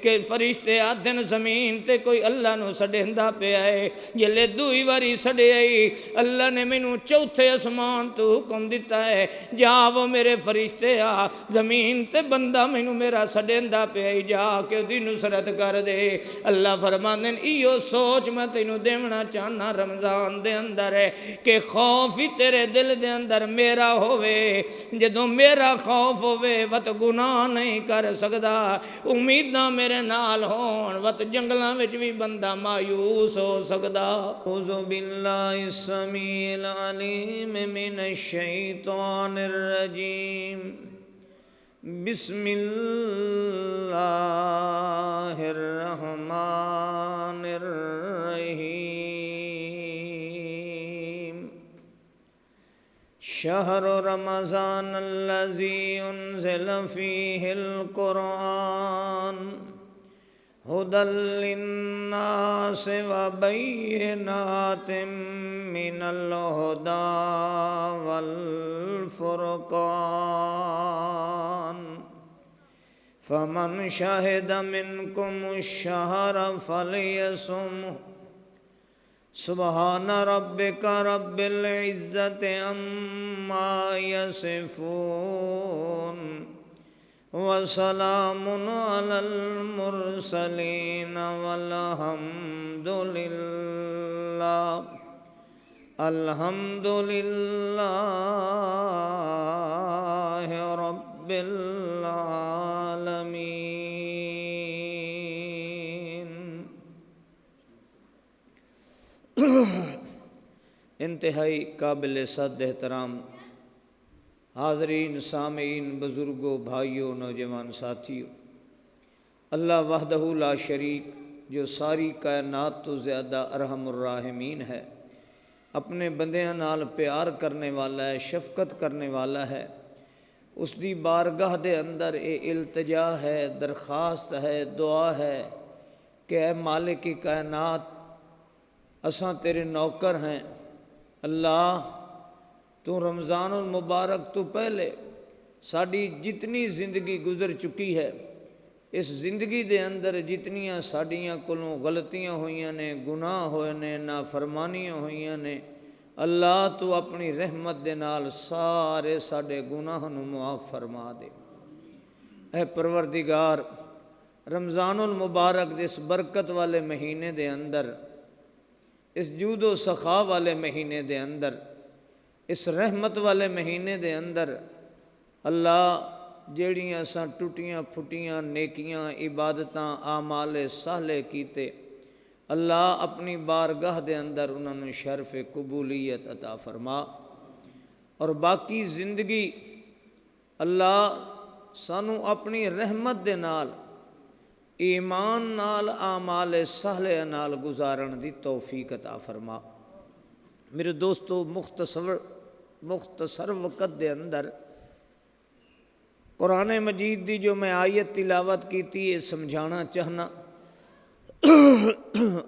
کہ فرشتے آدھن زمین تے کوئی اللہ نو سڈیندا پیا ہے، جلے دوئی واری سڈے آئی اللہ نے مینوں چوتھے اسمان تو حکم دیتا ہے جا وہ میرے فرشتے آ زمین تے بندہ مینوں میرا سڈیندا پیا ہے جا کے دی نصرت کر دے۔ اللہ فرماندے ایو سوچ میں تینوں دیونا چاہنا رمضان دے اندر ہے کہ خوف ہی تیرے دل دے اندر میرا ہووے، جدوں میرا خوف ہووے وت گناہ نہیں کر سکدا، امیداں میرے نال ہون وت جنگلاں وچ بھی بندہ مایوس ہو سکدا۔ اعوذ باللہ السمیع العلیم من الشیطان الرجیم، بسم اللہ الرحمن الرحیم۔ شہر رمضان الذی انزل فیہ القرآن ہدی للناس وبینات من الہدی والفرقان، فمن شہد منکم الشہر فلیصمہ۔ سبحان ربک رب العزت عما یصفون وسلام علی المرسلین والحمد للہ رب العالمین۔ انتہائی قابل صد احترام حاضرین، سامعین، بزرگوں، بھائیوں، نوجوان ساتھیوں، اللہ وحدہ لا شریک جو ساری کائنات تو زیادہ ارحم الراحمین ہے، اپنے بندیاں نال پیار کرنے والا ہے، شفقت کرنے والا ہے، اس دی بارگاہ دے اندر اے التجا ہے، درخواست ہے، دعا ہے کہ اے مالک کائنات اساں تیرے نوکر ہیں، اللہ تو رمضان المبارک تو پہلے ساڑی جتنی زندگی گزر چکی ہے، اس زندگی دے اندر جتنیاں ساڑیاں کلوں غلطیاں ہوئیاں نے، گناہ ہوئے نے، نافرمانیاں ہوئیاں نے، اللہ تو اپنی رحمت دے نال سارے ساڑے گناہ نو معاف فرما دے۔ اے پروردگار، رمضان المبارک دے اس برکت والے مہینے دے اندر، اس جود و سخا والے مہینے دے اندر، اس رحمت والے مہینے دے اندر اللہ جیڑیاں اساں ٹوٹیاں پھٹیاں نیکیاں عبادتاں اعمال صالح کیتے، اللہ اپنی بارگاہ دے اندر انہوں نے شرف قبولیت عطا فرما، اور باقی زندگی اللہ سانو اپنی رحمت دے نال ایمان نال اعمال صالح نال گزارن دی توفیق عطا فرما۔ میرے دوستو، مختصر وقت دے اندر قرآن مجید دی جو میں آیت تلاوت کیتی ہے سمجھانا چاہنا،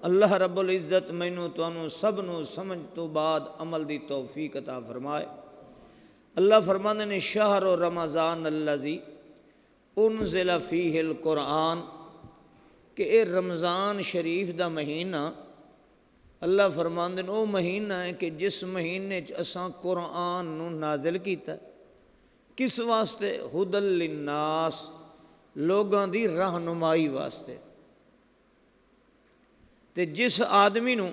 اللہ رب العزت مینوں تانوں سب نو سمجھ تو بعد عمل دی توفیق عطا فرمائے۔ اللہ فرماندے نے شہر رمضان الذی انزل فیہ القرآن، کہ اے رمضان شریف دا مہینہ اللہ فرماندے نے او مہینہ ہے کہ جس مہینے اساں قرآن نو نازل کیتا ہے، کس واسطے؟ ہدی للناس، لوگاں دی رہنمائی واسطے۔ تے جس آدمی نو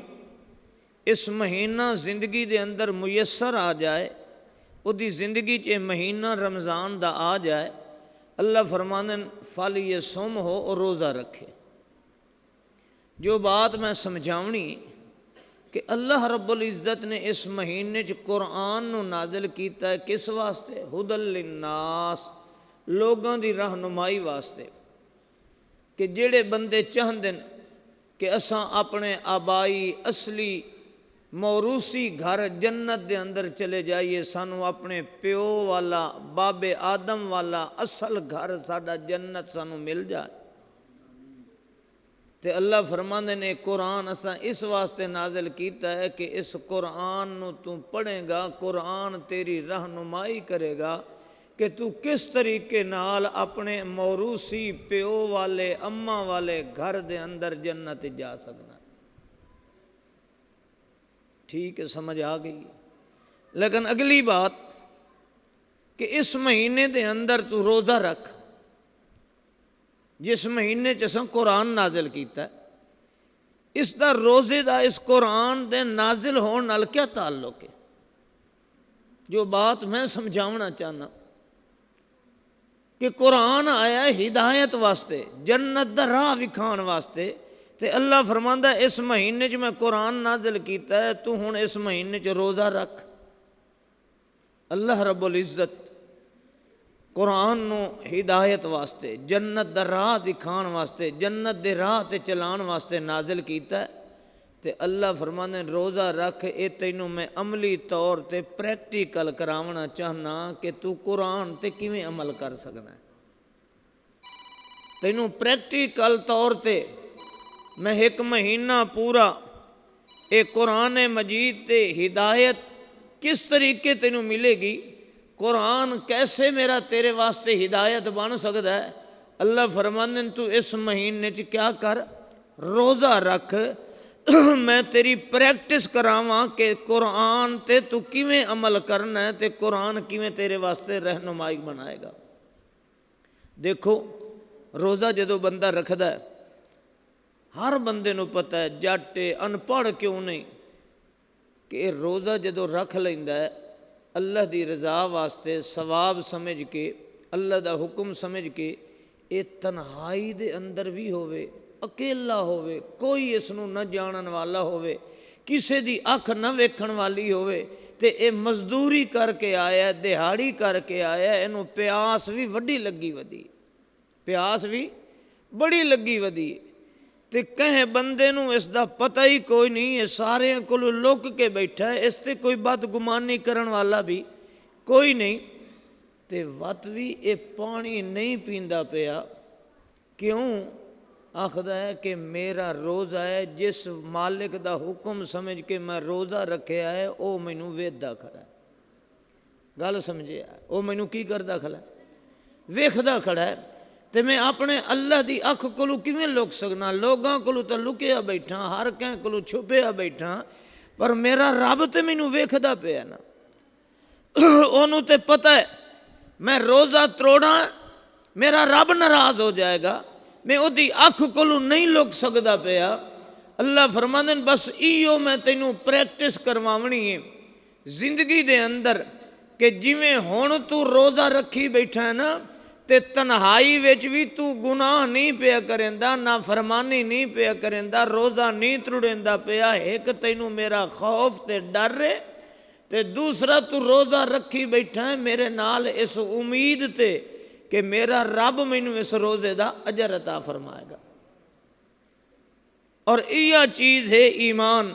اس مہینہ زندگی دے اندر میسر آ جائے، او دی زندگی چ مہینہ رمضان دا آ جائے، اللہ فرماندے فلیصم ہو اور روزہ رکھے۔ جو بات میں سمجھاونی کہ اللہ رب العزت نے اس مہینے چ قرآن نو نازل کیتا ہے کس واسطے؟ ہدی للناس، لوگاں دی رہنمائی واسطے، کہ جڑے بندے چاہندے کہ اساں اپنے آبائی اصلی موروثی گھر جنت دے اندر چلے جائیے، سانو اپنے پیو والا باب آدم والا اصل گھر ساڈا جنت سانو مل جائے، تے اللہ فرماندے نے قرآن اساں اس واسطے نازل کیتا ہے کہ اس قرآن نو تو پڑھے گا، قرآن تیری رہنمائی کرے گا، کہ تو کس طریقے نال اپنے موروثی پیو والے اماں والے گھر دے اندر جنت جا سکنا. ٹھیک ہے، سمجھ آ گئی. لیکن اگلی بات کہ اس مہینے دے اندر تو روزہ رکھ، جس مہینے چ قرآن نازل کیتا ہے، اس دا روزے دا اس قرآن دے نازل ہون نال کیا تعلق ہے؟ جو بات میں سمجھاونا چاہنا کہ قرآن آیا ہے ہدایت واسطے، جنت دا راہ وکھان واسطے، تے اللہ فرماندا ہے اس مہینے چ میں قرآن نازل کیتا ہے، تو ہن اس مہینے چ روزہ رکھ. اللہ رب العزت قرآن نو ہدایت واسطے، جنت دا راہ دکھان واسطے، جنت دے راہ تے چلان واسطے نازل کیتا ہے. تے اللہ فرماندے روزہ رکھ، اے تینوں میں عملی طور تے پریکٹیکل کراونا چاہنا کہ تو قرآن تے کیویں عمل کر سکنا ہے. تینوں پریکٹیکل طور تے میں ایک مہینہ پورا اے قرآن مجید تے ہدایت کس طریقے تینوں ملے گی، قرآن کیسے میرا تیرے واسطے ہدایت بن سکتا ہے. اللہ فرماندے تو اس مہینے چ کیا کر، روزہ رکھ، میں تیری پریکٹس کراواں کہ قرآن تے تو کیویں عمل کرنا ہے تے قرآن کیویں تیرے واسطے رہنمائی بنائے گا. دیکھو روزہ جدو بندہ رکھدا ہے، ہر بندے نو پتہ ہے، جٹ ان پڑھ کیوں نہیں، کہ روزہ جدو رکھ لیندا ہے اللہ دی رضا واسطے، ثواب سمجھ کے، اللہ دا حکم سمجھ کے، اے تنہائی دے اندر بھی ہوئے، اکیلا ہوئے، کوئی اس نو نہ جانن والا ہوئے، کسے دی اکھ نہ ویکھن والی ہوئے، تے اے مزدوری کر کے آیا، دہاڑی کر کے آیا، اینو پیاس بھی وڈی لگی ودی، پیاس بھی بڑی لگی ودی، تے کہیں بندے نو اس دا پتہ ہی کوئی نہیں ہے، سارے کولو لک کے بیٹھا ہے، اس تے کوئی بدگمانی کرن والا بھی کوئی نہیں، تے وت بھی اے پانی نہیں پیندا پیا. کیوں؟ آخدا ہے کہ میرا روزہ ہے، جس مالک دا حکم سمجھ کے میں روزہ رکھیا ہے او مینوں ویکھدا کھڑا ہے. گل سمجھیا؟ او مینوں کی کردا کھڑا ہے؟ ویکھدا کھڑا ہے. تے میں اپنے اللہ دی اکھ کولو کیویں لک سکنا؟ لوگاں کولو تے لکیا بیٹھا، ہر کہیں کولو چھپیا بیٹھا، پر میرا رب تے مینوں ویکھدا پیا نا. اونوں تے پتہ ہے میں روزہ تروڑا میرا رب ناراض ہو جائے گا، میں او دی اکھ کولو نہیں لک سکدا پیا. اللہ فرماندے بس ایو میں تینوں پریکٹس کرواونی ہے زندگی دے اندر، کہ جویں ہن تو روزہ رکھی بیٹھا ہے نا، تے تنہائی وچ بھی تو گناہ نہیں پیا کریندا، نافرمانی نہیں پیا کریندا، روزہ نہیں تروڑیندا پیا. ایک تینوں میرا خوف تے ڈر ہے، تے دوسرا تو روزہ رکھی بیٹھا ہے میرے نال اس امید تے کہ میرا رب مینوں اس روزے دا اجر عطا فرمائے گا. اور یہ چیز ہے ایمان.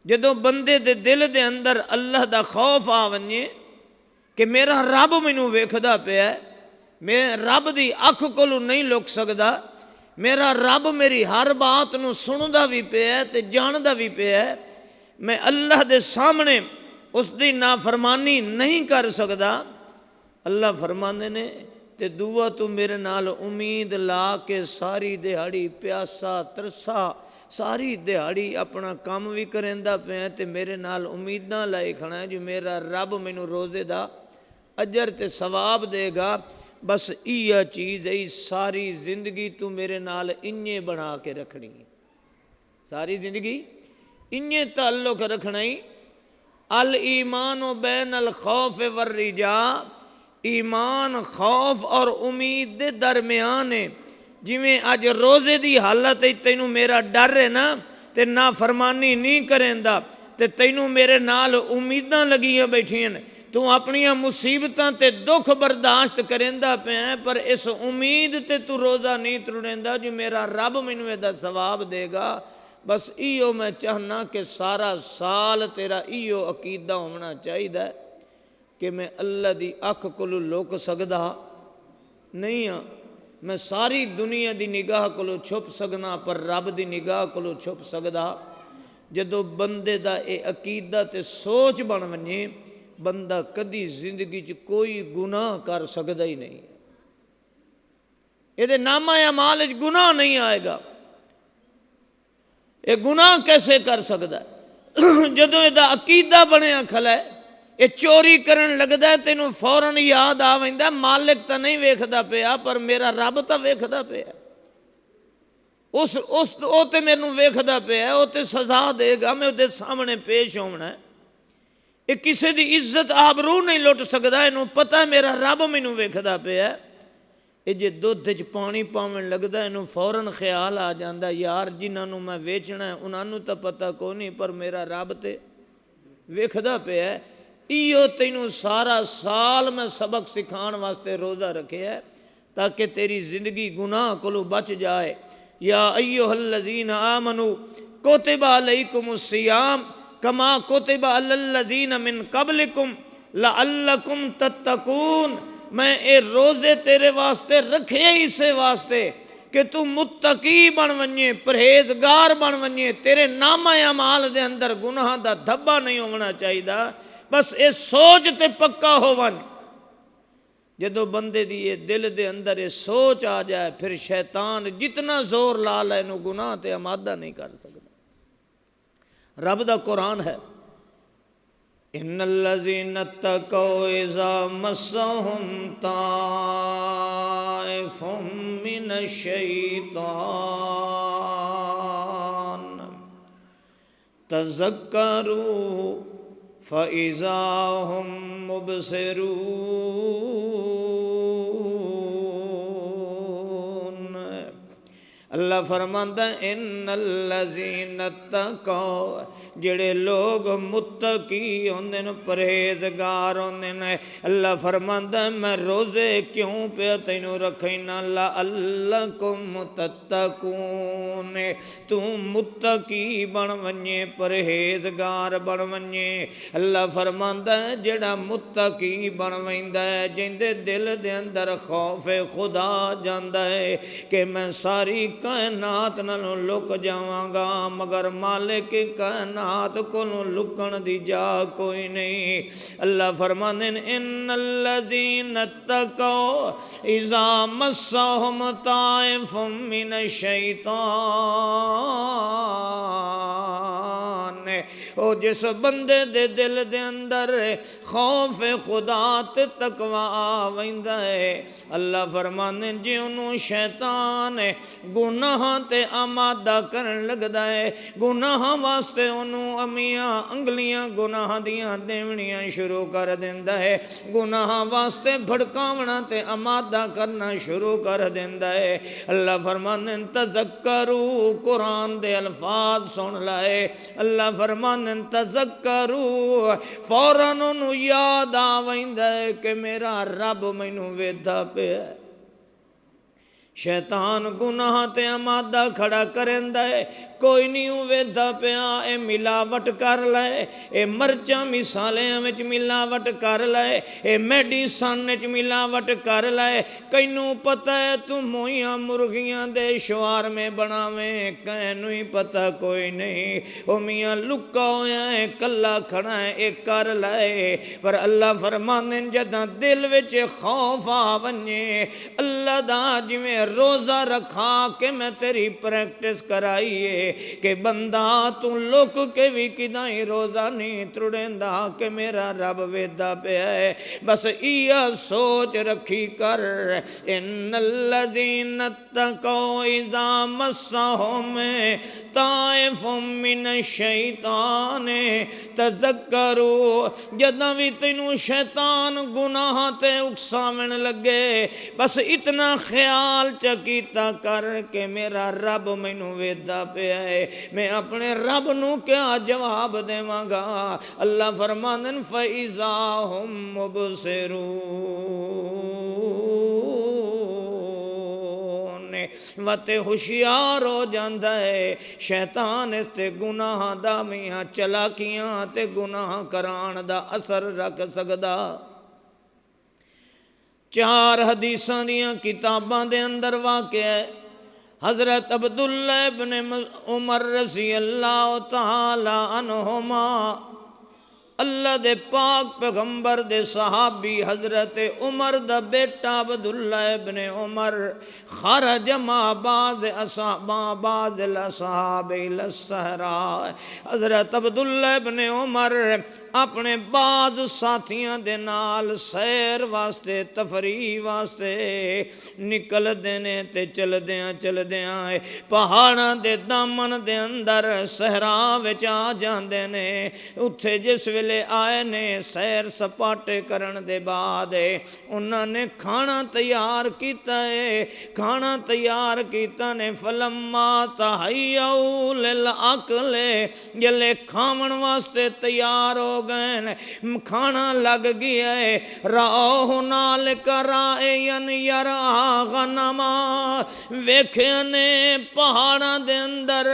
جدو بندے دے دل دے اندر اللہ دا خوف آ ونجے کہ میرا رب مینوں ویکھدا پیا ہے، میں رب دی اکھ کولو نہیں لک سکدا، میرا رب میری ہر بات نو سندا بھی پیا ہے تے جاندا بھی پیا ہے، میں اللہ دے سامنے اس دی نافرمانی نہیں کر سکدا. اللہ فرماندے نے تے دعا تو میرے نال امید لا کے ساری دہاڑی پیاسا ترسا، ساری دہاڑی اپنا کام بھی کریندا پیا تے میرے نال امیداں لائے کھڑا ہے جو میرا رب مینوں روزے دا اجر تے ثواب دے گا. بس یہ چیز ہے، ساری زندگی تو میرے نال انجے بنا کے رکھنی ہے، ساری زندگی انجے تعلق رکھنا ہی. الایمان بین الخوف والرجاء، ایمان خوف اور امید دے درمیان ہے. جویں اج روزے دی حالت ہے، تینوں میرا ڈر ہے نا تے نافرمانی نہیں کریندا، تے تینوں میرے نال امیداں لگیاں بیٹھیاں، تو اپنی مصیبتاں تے دکھ برداشت کریندا پیا ہے، پر اس امید تے تو روزہ نہیں تروڑیندا جو میرا رب مینوں دا ثواب دے گا. بس ایو میں چاہنا کہ سارا سال تیرا ایو عقیدہ ہونا چاہیے کہ میں اللہ دی اکھ کولو لک سکدا نہیں ہاں، میں ساری دنیا دی نگاہ کولو چھپ سکنا پر رب دی نگاہ کولو چھپ سکدا. جدو بندے دا اے عقیدہ تے سوچ بن ونجے بندہ کدی زندگی چ کوئی گناہ کر سکتا ہی نہیں، یہ نامہ اعمال وچ گناہ نہیں آئے گا، یہ گناہ کیسے کر سکتا ہے؟ جدوں یہ عقیدہ بنیا کھلا ہے، یہ چوری کرن لگدا ہے تینوں فوراً یاد آ ویندا مالک تا نہیں ویکھدا پیا پر میرا رب تا ویکھدا پیا، او تے مینوں ویکھدا پیا، او تے سزا دے گا، میں اودے سامنے پیش ہونا ہے۔ یہ کسی دی عزت آبرو نہیں لٹ سکدا، اینوں پتہ میرا رب مینوں ویکھدا پیا۔ یہ جے دودھ وچ پانی پاون لگدا اینوں فوراً خیال آ جاندا یار جنہاں نوں میں ویچنا ہے انہاں نوں تا پتہ کوئی نہیں پر میرا رب تے ویکھدا پیا۔ ایو تینوں سارا سال میں سبق سکھان واسطے روزہ رکھیا ہے تاکہ تیری زندگی گناہ کولوں بچ جائے۔ یا ایھا الذین آمنوا کتب علیکم الصیام کما کتب علی الذین من قبلکم لعلکم تتقون، میں اے روزے تیرے واسطے رکھے اسے واسطے کہ تو متقی بن ونجے، پرہیزگار بن ونجے، تیرے نامہ اعمال دے اندر گناہ دا دھبا نہیں ہونا چاہیے، بس اے سوچ تے پکا ہون۔ جدو بندے دی یہ دل دے اندر یہ سوچ آ جائے پھر شیطان جتنا زور لا لے نو گناہ تے آمادہ نہیں کر سکتا۔ رب دا قرآن ہے ان الذین اتقوا اذا مسهم طائف من الشیطان تذکروا فاذا هم مبصرون۔ اللہ فرماندا ہے ان الذین اتقوا، جڑے لوگ متقی ہوندے نے، پرہیزگار ہوندے نے، اللہ فرماندا ہے میں روزے کیوں پہ تینوں رکھینا لعلکم تتقون، تو متقی بن ونجے، پرہیزگار بن ونجے۔ اللہ فرماندا ہے جڑا متقی بن ویندا ہے، جیندے دل دے اندر خوف خدا جاندا ہے کہ میں ساری کائنات نالوں لک جاواں گا مگر مالک کائنات کولوں لکن دی جا کوئی نہیں۔ اللہ فرماندے نے ان الذین اتقوا اذا مسهم طائف من الشیطان، او جس بندے دے دل دے اندر خوف خدا تے تقوی آ ویندا ہے، اللہ فرماندے جے انہوں شیطان گناہ تے آمادہ کرن لگدا ہے، گناہ واسطے انہوں امیاں انگلیاں گناہ دیاں دیونیاں شروع کر دیندا ہے، گناہ واسطے بھڑکاونا تے آمادہ کرنا شروع کر دیندا ہے۔ اللہ فرماندے تذکروا، قرآن دے الفاظ سن لائے، اللہ فرماندے تذکروا، فوراً انہوں یاد آ ویندا ہے کہ میرا رب مینوں ویکھدا پیا ہے۔ شیطان گناہ تے آمادہ کھڑا کرندا ہے، کوئی نہیں ویکھدا پیا، اے ملاوٹ کر لے، اے مرچاں مثالیاں وچ ملاوٹ کر لے، اے میڈیسن وچ ملاوٹ کر لے، کینوں پتہ ہے تو موئیاں مرغیاں دے شوار میں بناویں، کینوں ہی پتہ کوئی نہیں، او میاں لکا ہویا ہے کلا کھڑا ہے اے کر لے۔ پر اللہ فرماندے جداں دل وچ خوف آ ونجے، اللہ دا جویں روزہ رکھا کہ میں تیری پریکٹس کرائیے کہ بندہ تو لک کے بھی کدائیں روزہ نہیں ترڑیندا کہ میرا رب ویکھدا پیا ہے، بس ایہ سوچ رکھی کر ان الذین اتقوا اذا مسهم طائف من الشیطان تذکروا، جداں بھی تینوں شیطان گناہ تے اکساون لگے بس اتنا خیال چکیتا کر کہ میرا رب مینوں ویکھدا پیا ہے، میں اپنے رب نو کیا جواب دیواں گا۔ اللہ فرماندے فَإِذَا هُمْ مُبْصِرُونَ، وتے ہوشیار ہو جاندا ہے شیطان اس تے گناہ دا میاں چلاکیاں تے گناہ کران دا اثر رکھ سکدا۔ چار حدیثاں دیاں کتاباں دے اندر واقع ہے، حضرت عبداللہ ابن عمر رضی اللہ تعالی عنہما اللہ دے پاک پیغمبر دے صحابی حضرت عمر دا بیٹا عبداللہ ابن عمر خرج مع بعض الاصحاب الى الصحراء، حضرت عبداللہ ابن عمر اپنے بعض ساتھیاں دے نال سیر واسطے تفریح واسطے نکل دینے تے چل دیاں پہاڑاں دے دامن دے اندر صحرا وچ آ جاندے نے۔ اتھے جس ویلے آئے نے سیر سپاٹے کرن دے بعد انہاں نے کھانا تیار کیتا ہے، کھانا تیار کیتا نے۔ فلما تہیؤ للعقل، جلے کھاون واسطے تیار ہو گئے، کھانا لگ گیا ہے۔ راہ نالک رائین یرا غنما، ویکھے نے پہاڑاں دے اندر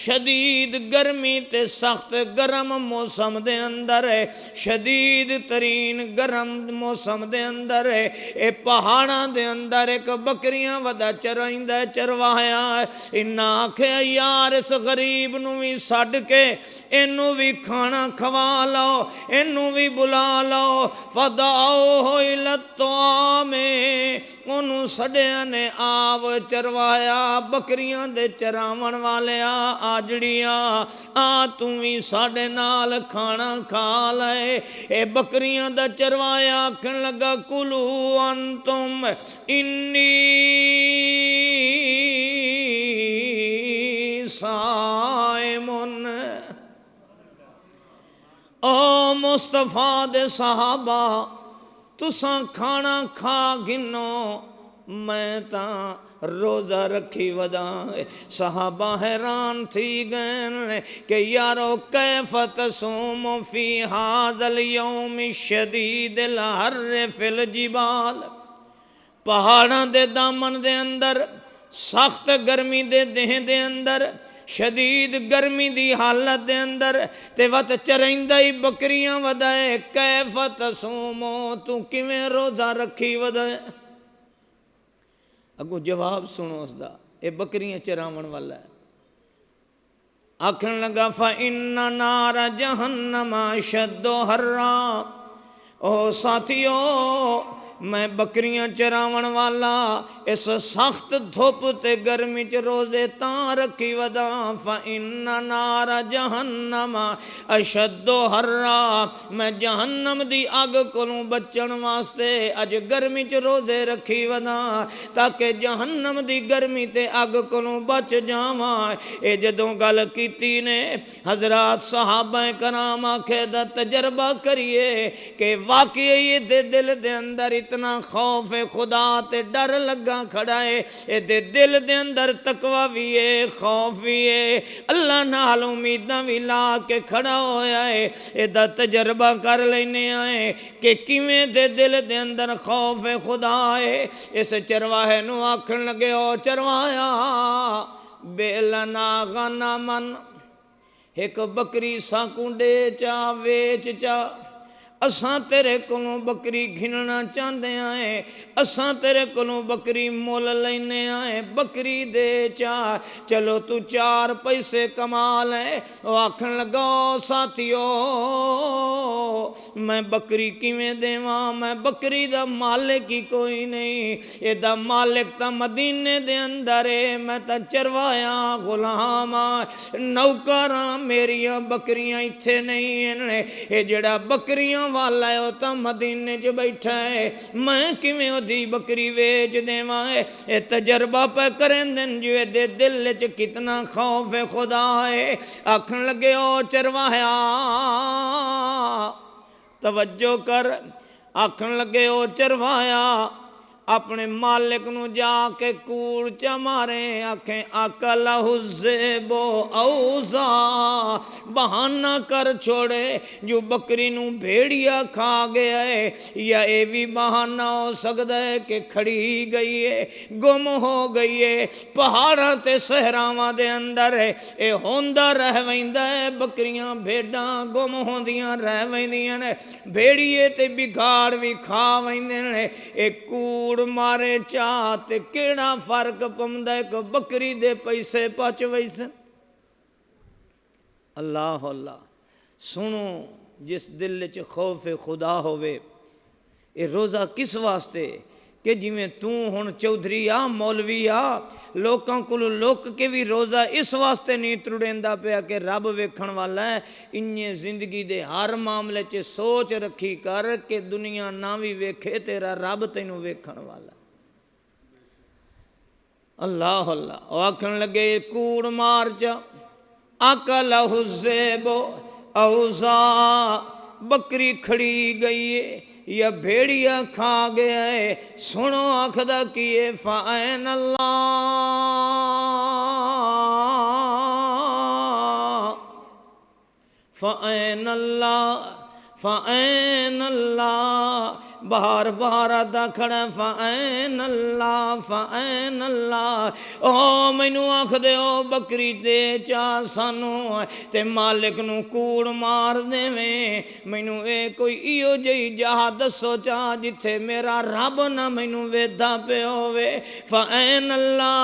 شدید گرمی تے سخت گرم موسم دے اندر ہے، شدید ترین گرم موسم دے اندر ہے، اے پہاڑاں دے اندر ایک بکریاں ودا چرائندہ چروایا ہے۔ انہاں آکھے یار اس غریب نو بھی سڈ کے اینو بھی کھانا کھوا لو، اینو بھی بلا لو۔ فدعوہ الی الطعام، انہوں سڈیا نے آو چروایا، بکریاں دے چراون والے آجڑیاں آ تم بھی ساڈے نال کھانا کھا لے۔ اے بکریاں دا چروایا آکھن لگا کلو انتم انی صائمن۔ او مصطفیٰ دے صحابہ تساں کھانا کھا گنو، میں تاں روزہ رکھی وداں۔ صحابہ حیران تھی گئے کہ یارو کیف تصوم فی ھذا الیوم الشدید الحر فی الجبال، پہاڑاں دے دامن دے اندر سخت گرمی دے دہ دے اندر شدید گرمی دی حالت دے اندر تے وقت چرائندہ ہی بکریاں ودائے، کیف تصومو تو کیویں روزہ رکھی ودائے؟ اگو جواب سنو اس دا، اے بکریاں چراون والا ہے۔ آکھن لگا فَإِنَّ نَارَ جَهَنَّمَ أَشَدُّ حَرًّا، او ساتھیو میں بکریاں چراون والا اس سخت دھوپ تے گرمی چ روزے تاں رکھی وداں۔ فَإِنَّ نَارَ جَهَنَّمَ أَشَدُّ حَرًّا، میں جہنم دی اگ کولوں بچن واسطے اج گرمی چ روزے رکھی وداں تاکہ جہنم دی گرمی تے اگ کولوں بچ جاواں۔ اے جدوں گل کیتی نے حضرات صحابہ کرام آکھے دا تجربہ کریے کہ واقعی دے دل دے اندر اتنا خوف خدا تے ڈر لگا کھڑا ہے، اے دے دل دے اندر تقوی بھی ہے، خوف بھی ہے، اللہ نال امیداں بھی لا کے کھڑا ہویا ہے۔ اے دا تجربہ کر لینے آئے کہ کیویں دے دل دے اندر خوف خدا ہے۔ اس چرواہے نو آکھن لگے او چروایا بے لنا غنمن، ایک بکری ساکوں دے چا ویچ چا، اساں تیرے کولوں بکری گھننا چاندے آئے، اساں تیرے کولوں بکری مول لینے آئے، بکری دے چا، چلو تو 4 پیسے کما لے۔ وہ آکھن لگا ساتھیو میں بکری کیویں دیواں، میں بکری دا مالک ہی کوئی نہیں، اے دا مالک تا مدینے دے اندر ہے، میں تا چروایا غلام نوکراں، میریاں بکریاں ایتھے نہیں ہیں، اے جڑا بکریاں والا ہے وہ تا مدینے چ بیٹھا ہے، میں کیویں دی بکری ویچ دیواں؟ اے تجربہ پہ کریں دن جو دے دل چ کتنا خوف خدا ہے۔ آکھن لگے او چرواہیا توجہ کر، آکھن لگے او چرواہیا اپنے مالک نو جا کے کوڑ چا مارے، آکھیں اکلہ الذئب اوزا، بہانہ کر چھوڑے جو بکری نو بھیڑیا کھا گیا ہے، یا اے بھی بہانہ ہو سکتا ہے کہ کھڑی گئی ہے، گم ہو گئی ہے، پہاڑاں تے صحراواں دے اندر ہے، اے ہوندہ رہ ویندہ ہے، بکریاں بھیڑاں گم ہوندیاں رہ ویندیاں نے، بھیڑیے تے بگاڑ بھی کھا ویندے نے، اے کوڑ مارے چاہتے کیڑا فرق پمدہ ہے کہ بکری دے پیسے پچ ویسن۔ اللہ اللہ سنو جس دل چ خوف خدا ہوئے. اے روزہ کس واسطے کہ جویں تو ہن چودھری آ مولوی آ لوکاں کولوں لوک کے بھی روزہ اس واسطے نہیں ترڑیندا پیا کہ رب ویکھن والا ہے. انہیں زندگی دے ہر معاملے چ سوچ رکھی کر کہ دنیا نہ بھی ویکھے تیرا رب تینوں ویکھن والا. اللہ اللہ. او آکھن لگے کوڑ مار جا اکلہ الذئب اوزا بکری کھڑی گئی ہے یا بھیڑیا کھا گیا ہے. سنو آخدہ کیے فَأَيْنَ اللَّهِ فَأَيْنَ اللَّهِ فَأَيْنَ اللَّهِ بار بار آدھا کھڑا فَأَيْنَ اللَّهِ فَأَيْنَ اللَّهِ. او مینو آکھ دے او بکری دے چا سانو تے مالک نو کوڑ مار دے میں مینو اے کوئی ایو جئی جہاں دسو چا جتھے میرا رب نہ مینو ویدھا پہ ہووے. فَأَيْنَ اللَّهِ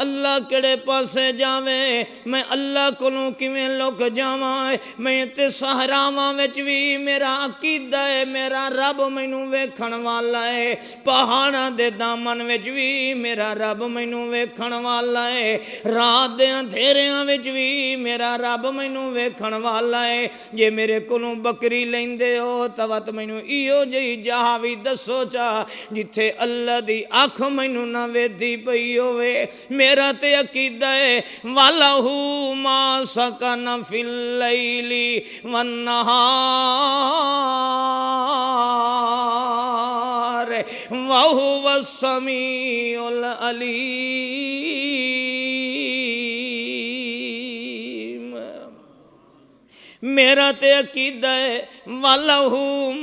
اللہ کڑے پاسے جاوے میں اللہ کولوں کیویں لک جاواں. میں تے صحراواں وچ وی میرا عقیدہ ہے میرا رب مینو ویکھن والا ہے. پہاڑاں دے دامن وچ وی میرا رب مینو ویکھن والا ہے. رات دے اندھیریاں وچ وی میرا رب مینو ویکھن والا ہے. جے میرے کولوں بکری لیندے ہو تاں مینو ایو جئی جہاں وی دسو چا جتھے اللہ دی اکھ مینو نہ ویدھی پئی ہووے. میرا تے عقیدہ ہے وَلَهُ مَا سَكَنَ فِي اللَّيْلِ وَالنَّهَارِ وَهُوَ السَّمِيعُ الْعَلِيمُ. میرا تے عقیدہ ہے وَلَهُ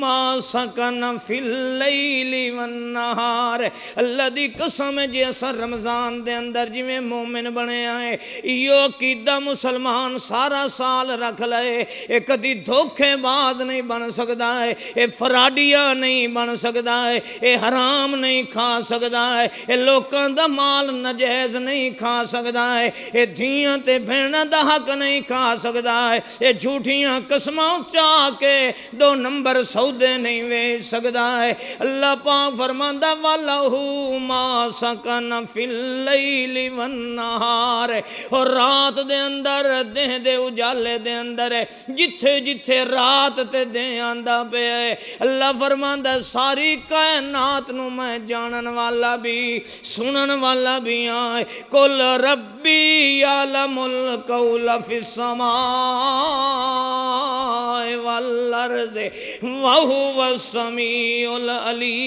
مَا سَكَنَ فِي اللَّيْلِ وَالنَّهَارِ. اللہ دی قسم ہے جی اثر رمضان دے اندر جویں مومن بنے آئے یہ عقیدہ مسلمان سارا سال رکھ لے. اے کدی دھوکے باز نہیں بن سکتا ہے. اے فراڈیا نہیں بن سکتا ہے. اے حرام نہیں کھا سکتا ہے. اے لوکاں دا مال نجائز نہیں کھا سکتا ہے. اے دھیاں تے بہناں دا حق نہیں کھا سکتا ہے. اے جھوٹیاں قسماں چاہ کے 2 نمبر سودے نہیں ویچ سکتا ہے. اللہ پاک فرماندا وَلَهُ مَا سَكَنَ فِي اللَّيْلِ وَالنَّهَارِ. اور رات دے اندر دہ دے اجالے دے اندر جتھے جتھے رات تے دہ آندا پہ ہے اللہ فرماندا ساری کائنات نو میں جانن والا بھی سنن والا بھی آئے. قُلْ رَبِّي يَعْلَمُ الْقَوْلَ فِي السَّمَاءِ وَالْأَرْضِ وَهُوَ السَّمِيعُ الْعَلِيمُ.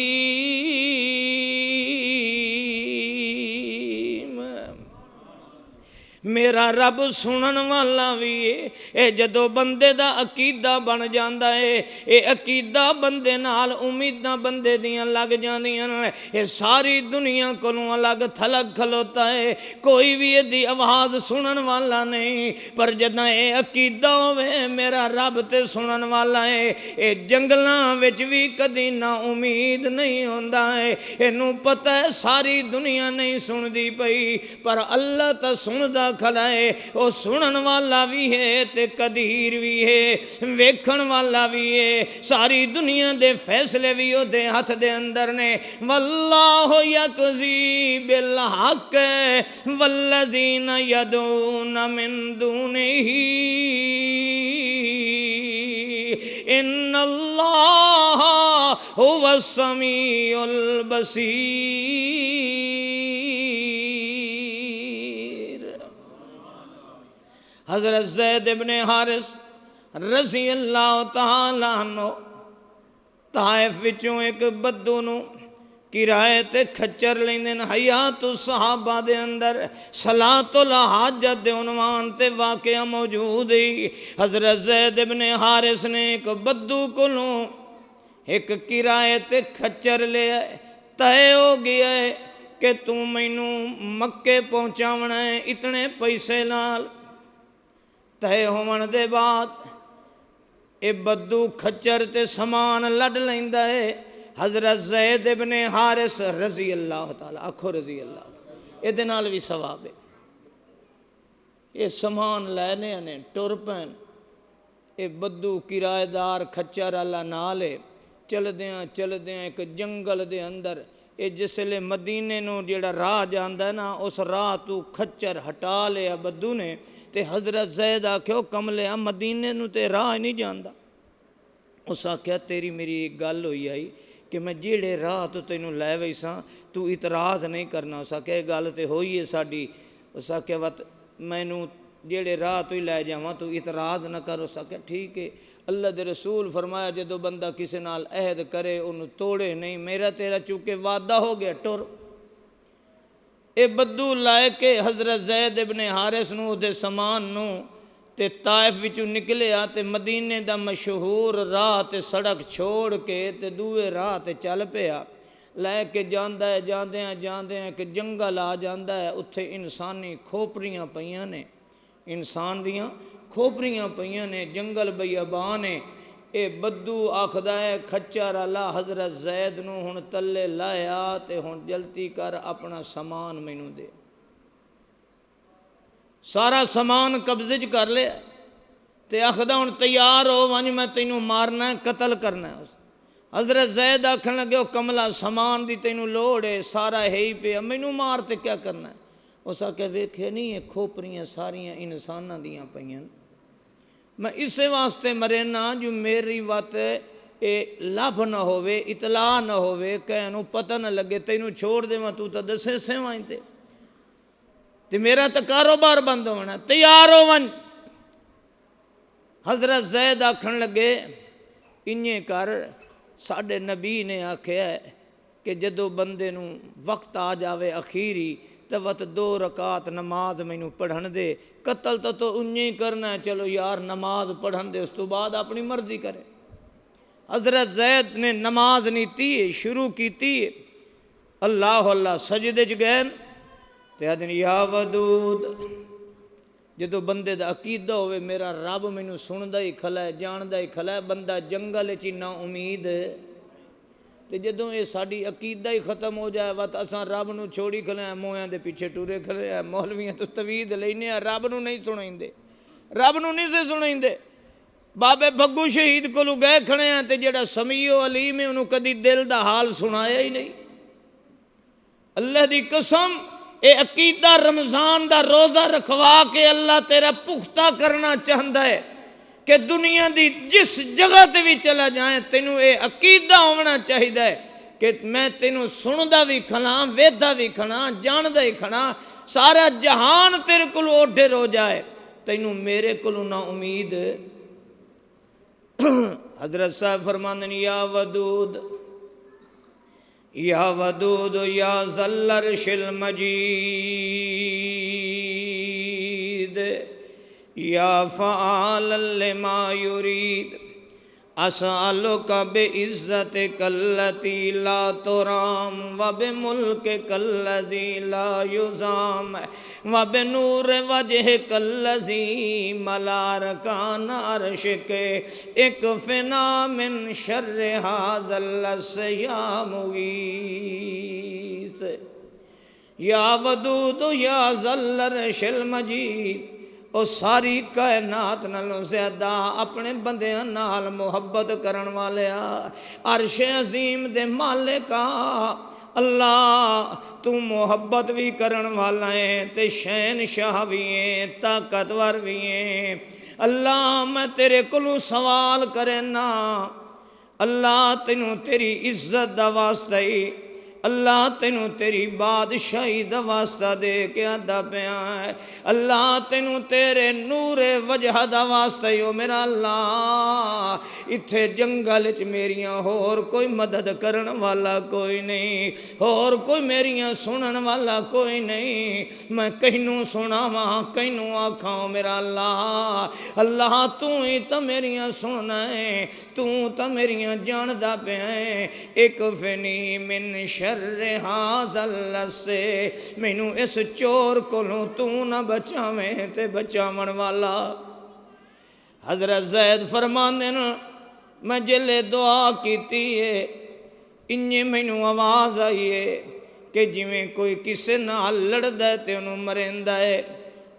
میرا رب سنن والا بھی ہے. اے جدو بندے دا عقیدہ بن جاندا ہے اے عقیدہ بندے نال امیداں بندے دیاں لگ جاندیاں. اے ساری دنیا کولوں الگ تھلگ کھلوتا ہے. کوئی بھی دی آواز سنن والا نہیں. پر جداں اے عقیدہ ہوئے میرا رب تے سنن والا ہے اے جنگلاں وچ بھی کدی نا امید نہیں ہوندا ہے. اینوں پتہ ہے ساری دنیا نہیں سندی پئی پر اللہ تا سندا کھڑا ہے. او سنن والا بھی ہے تے قدیر بھی ہے ویکھن والا بھی ہے. ساری دنیا دے فیصلے بھی او دے ہاتھ دے اندر نے. واللہ یقضی بالحق والذین یدعون من دونہ ان اللہ هو السمیع البصیر. حضرت زید ابن حارث رضی اللہ تعالیٰ عنہ طائف وچوں ایک بدو نو کرائے تے کھچر لیندن. حیات الصحابہ دے اندر صلاۃ الحاجت دے عنوان تے واقعہ موجود ہے. حضرت زید ابن حارث نے ایک بدو کولوں ایک کرائے تے کھچر لے طے ہو گیا ہے کہ تو مینوں مکے پہنچاونا ہے اتنے پیسے نال. طے ہون دے بعد اے بدو کھچر تے سامان لڈ لیندا ہے. حضرت زید ابن حارث رضی اللہ تعالیٰ آکھو رضی اللہ تعالیٰ. اے نال بھی ثواب ہے. یہ سامان لینے نے ٹر پین یہ بدو کرایہ دار کھچر والا نال ہے۔ چلدیاں ایک جنگل دے اندر یہ جسلے مدینے نو جیڑا راہ جاندا ہے نا، اس راہ تو کھچر ہٹا لیا بدو نے، تے حضرت زید آکھو کملیا مدینے نو تے راہ نہیں جاندا۔ اس آکھیا تیری میری ایک گل ہوئی آئی کہ میں جیڑے راہ تو تینوں لے ویساں تو اعتراض نہیں کرنا۔ اس آکھیا گل تے ہوئی ہے ساڈی۔ اس آکھیا وت مینوں جیڑے راہ تو ہی لے جاواں تو اعتراض نہ کر۔ اس آکھیا ٹھیک ہے۔ اللہ دے رسول فرمایا جدو بندہ کسی نال عہد کرے انہوں توڑے نہیں، میرا تیرا چونکہ وعدہ ہو گیا ٹر۔ اے بدو لائے کے حضرت زید ابن حارث نو دے سامان نو تے طائف وچوں نکلیا تے مدینے دا مشہور راہ تے سڑک چھوڑ کے تے دوے راہ تے چل پیا۔ لے کے جاندا ہے جاندیاں کہ جنگل آ جاندا ہے، اتھے انسانی کھوپریاں پئیاں نے، انسان دیاں کھوپریاں پئیاں نے، جنگل بیابان نے۔ اے بدو آکھدا ہے کھچر والا حضرت زید نو ہن تلے لایا تے ہن جلدی کر اپنا سامان مینوں دے۔ سارا سامان قبضے چ کر لیا تے آکھدا ہن تیار ہو ونج میں تینوں مارنا ہے، قتل کرنا ہے۔ حضرت زید آکھن لگے او کملا سامان دی تینوں لوڑ ہے، سارا ہے ہی پیا، مینوں مار تے کیا کرنا ہے۔ اس آکھے ویکھے نہیں یہ کھوپریاں ساریاں انساناں دیاں پئیاں، میں اسے واسطے مرنا جو میری وات لبھ نہ ہوئے، اطلاع نہ ہوئے، کہنوں پتہ نہ لگے، تینوں چھوڑ دے تو تا دسے سیوائیں تے میرا تا کاروبار بند ہونا، تیار ہو ون۔ حضرت زید آکھن لگے انہیں کر، ساڈے نبی نے آکھیا ہے کہ جدو بندے نو وقت آ جاوے اخیری تو وقت 2 رکعت نماز مینوں پڑھن دے، قتل تو انہیں کرنا ہے، چلو یار نماز پڑھن دے، اس تو بعد اپنی مرضی کرے۔ حضرت زید نے نماز نیتی شروع کیتی، اللہ اللہ سجدے چ گئے تے آدن یا ودود۔ جدو بندے دا عقیدہ ہوئے میرا رب مینوں سندا ہی کھلا ہے، جاندا ہی کھلا ہے، بندہ جنگل چ نا امید ہے تے جدوں یہ ساڈی عقیدہ ہی ختم ہو جائے وقت اساں رب نو چھوڑی کھلے ہیں، مویاں دے پیچھے ٹورے کھلے ہیں، مولویاں تو توید لینے ہیں، رب نو نہیں سنائیں، رب نو نہیں سے سنائیں۔ بابے بھگو شہید کو گئے کھڑے ہیں تے جڑا سمیع و علیم ہے انہوں کدی دل دا حال سنایا ہی نہیں۔ اللہ دی قسم اے عقیدہ رمضان دا روزہ رکھوا کے اللہ تیرا پختہ کرنا چاہتا ہے کہ دنیا دی جس جگہ تے بھی چلا جائیں تینوں اے عقیدہ ہونا چاہیے کہ میں تینوں سندا بھی کھنا، ویدہ بھی کھنا، جاندا ہی کھنا، سارا جہان تیرے کل اوڈھر ہو جائے، تینوں میرے کلوں نا امید۔ حضرت صاحب فرماندن یا ودود یا ودود یا ذل عرش المجید یا فعالا لما یرید اسألک بعزتک التی لا ترام وبملکک الذی لا یزام وبنور وجہک الذی ملا ارکان عرشک اکفنا من شر ھذا اللص یا مغیث یا ودود یا ذل عرش المجید۔ او ساری کائنات نالوں زیادہ اپنے بندیاں نال محبت کرن والیا، عرش عظیم دے مالکا اللہ تو محبت بھی کرن والا ہے تے شہنشاہ بھی ہیں، طاقتور بھی ہیں۔ اللہ میں تیرے کلو سوال کرنا، اللہ تینوں تیری عزت دا واسطہ ہی، اللہ تینوں تیری بادشاہی دا واسطہ دے کے آدھا پیاں ہے، اللہ تینوں تیرے نور وجہ دا واسطہ ہی، میرا اللہ اتھے جنگل چ میریاں ہور کوئی مدد کرن والا کوئی نہیں، ہور کوئی میریاں سنن والا کوئی نہیں، میں کہنوں سناواں کہنوں آکھاں میرا اللہ، اللہ تو ہی تا میریاں سننا ہے، تو تا میریاں جاندا پیاں ہے۔ ایک فنی من شر ھذا اللص، مینوں اس چور کولوں تو نہ بچاویں تے بچاون والا۔ حضرت زید فرماندے نا میں جلے دعا کیتی ہے انہیں مینوں آواز آئی ہے کہ جویں کوئی کسے نال لڑدا ہے تے انہوں مریندا ہے،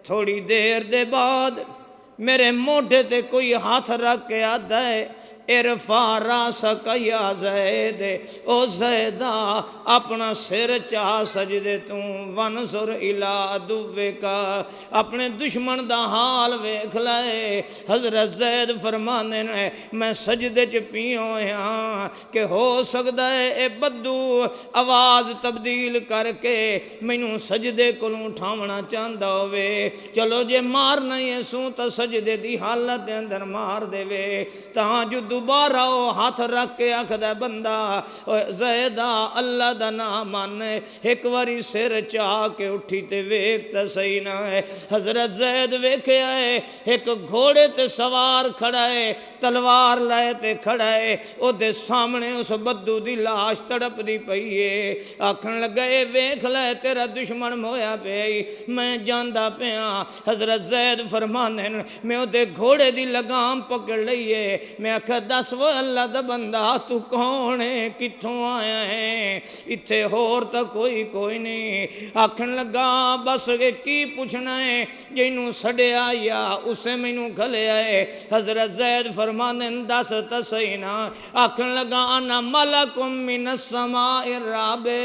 تھوڑی دیر دے بعد میرے موڈے تے کوئی ہاتھ رکھ کے آدھا ہے ارفع راسک یا زید، او زیدہ اپنا سر چاہ سجدے تو ونظر الی عدوک، اپنے دشمن دا حال ویکھ لائے۔ حضرت زید فرمانے نے میں سجدے چ پیوں ہاں کہ ہو سکتا ہے اے بدو آواز تبدیل کر کے مینوں سجدے کولوں اٹھاونا چاہندا ہوے، چلو جے مارنا ہی سوں تا سجدے دی حالت دے اندر مار دے وے، تاں جو دوبارہ وہ ہاتھ رکھ کے آکھدا بندہ زیدہ اللہ دا نام مان، ایک واری سر چاہ کے اٹھی تے ویکھ تے صحیح نہ ہے۔ حضرت زید ویکھیا ہے ایک گھوڑے تے سوار کھڑا ہے، تلوار لائے تے کھڑا ہے، او دے سامنے اس بدو دی لاش تڑپ دی پئی ہے، آکھن لگا اے ویکھ لے تیرا دشمن مویا پئی، میں جاندا پیاں۔ حضرت زید فرمانے میں او دے گھوڑے دی لگام پکڑ لئیے، میں آکھا دس وہ اللہ دا بندہ تو کون ہے، کتھوں آیا ہے، اتھے ہور تا کوئی نہیں۔ آکھن لگا بس کی پوچھنا ہے، جنوں سڑیا یا اسے مینوں گھلیا ہے۔ حضرت زید فرمانے دس تا صحیح نا، آکھن لگا انا ملک من السماء الرابع،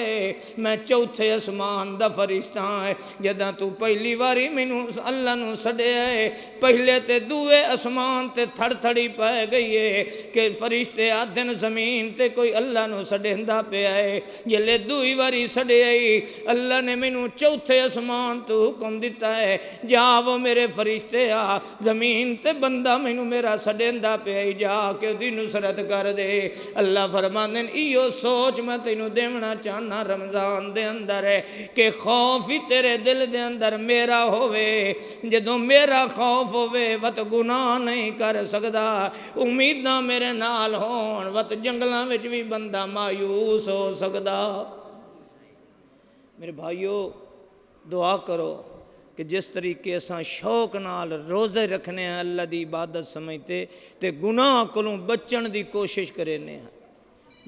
میں چوتھے اسمان دا فرشتہ ہے، جداں تو پہلی واری مینوں اللہ نو سڑیا ہے، پہلے تے دوے اسمان تے تھڑ تھڑی پہ گئی ہے کہ فرشتے آدھن زمین تے کوئی اللہ نو سڑیندا پیا ہے، جلے دوئی واری سڑے آئی اللہ نے مینوں چوتھے اسمان تو حکم دیتا ہے جا وہ میرے فرشتے آ زمین تے بندہ مینوں میرا سڑیندا پیا ہے، جا کے دی نصرت کر دے۔ اللہ فرماندے ایو سوچ میں تینوں دیونا چاہنا رمضان دے اندر ہے کہ خوف ہی تیرے دل دے اندر میرا ہوئے، جدوں میرا خوف ہوئے وت گناہ نہیں کر سکدا، امیداں میرے نال ہون وت جنگلاں وچ بھی بندہ مایوس ہو سکدا۔ میرے بھائیو دعا کرو کہ جس طریقے سے شوق نال روزے رکھنے ہیں اللہ دی عبادت سمجھتے تے گناہ کولوں بچن دی کوشش کرنے ہیں،